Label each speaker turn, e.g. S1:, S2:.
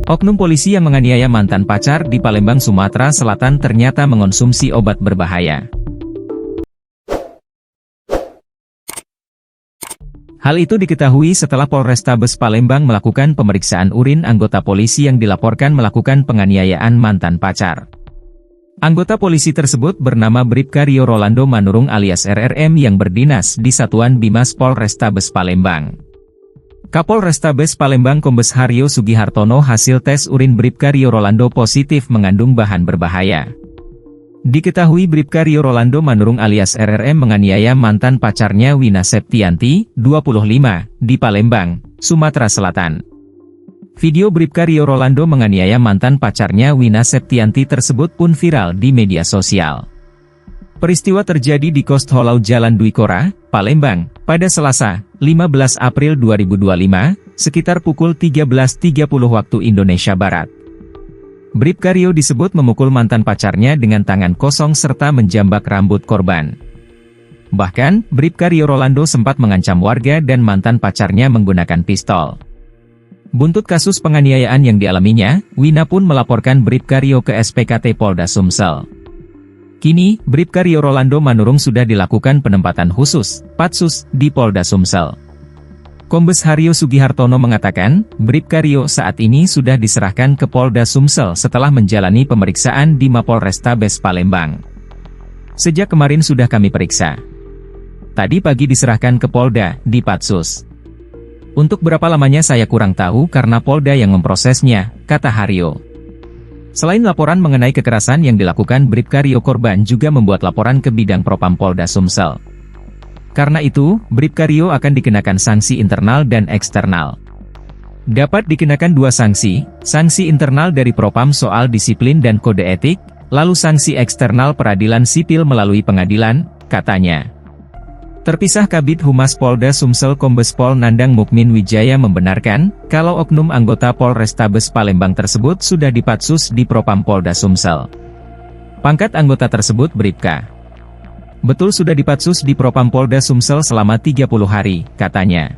S1: Oknum polisi yang menganiaya mantan pacar di Palembang, Sumatera Selatan ternyata mengonsumsi obat berbahaya. Hal itu diketahui setelah Polrestabes Palembang melakukan pemeriksaan urin anggota polisi yang dilaporkan melakukan penganiayaan mantan pacar. Anggota polisi tersebut bernama Bribka Rio Rolando Manurung alias RRM yang berdinas di Satuan Bimas Polrestabes Palembang. Kapolrestabes Palembang Kombes Haryo Sugihartono hasil tes urin Bribka Rio Rolando positif mengandung bahan berbahaya. Diketahui Bribka Rio Rolando Manurung alias RRM menganiaya mantan pacarnya Wina Septianti, 25, di Palembang, Sumatera Selatan. Video Bribka Rio Rolando menganiaya mantan pacarnya Wina Septianti tersebut pun viral di media sosial. Peristiwa terjadi di Coast Hollow Jalan Dwi Kora, Palembang, pada Selasa, 15 April 2025, sekitar pukul 13.30 waktu Indonesia Barat. Bribka Rio disebut memukul mantan pacarnya dengan tangan kosong serta menjambak rambut korban. Bahkan, Bribka Rio Rolando sempat mengancam warga dan mantan pacarnya menggunakan pistol. Buntut kasus penganiayaan yang dialaminya, Wina pun melaporkan Bribka Rio ke SPKT Polda Sumsel. Kini, Bribka Rio Rolando Manurung sudah dilakukan penempatan khusus, Patsus, di Polda Sumsel. Kombes Haryo Sugihartono mengatakan, Bribka Rio saat ini sudah diserahkan ke Polda Sumsel setelah menjalani pemeriksaan di Mapolrestabes Palembang. Sejak kemarin sudah kami periksa. Tadi pagi diserahkan ke Polda, di Patsus. Untuk berapa lamanya saya kurang tahu karena Polda yang memprosesnya, kata Haryo. Selain laporan mengenai kekerasan yang dilakukan Bribka Rio, korban juga membuat laporan ke Bidang Propam Polda Sumsel. Karena itu, Bribka Rio akan dikenakan sanksi internal dan eksternal. Dapat dikenakan dua sanksi internal dari Propam soal disiplin dan kode etik, lalu sanksi eksternal peradilan sipil melalui pengadilan, katanya. Terpisah Kabid Humas Polda Sumsel Kombes Pol Nandang Mukmin Wijaya membenarkan, kalau oknum anggota Polrestabes Palembang tersebut sudah dipatsus di Propam Polda Sumsel. Pangkat anggota tersebut Bribka. Betul sudah dipatsus di Propam Polda Sumsel selama 30 hari, katanya.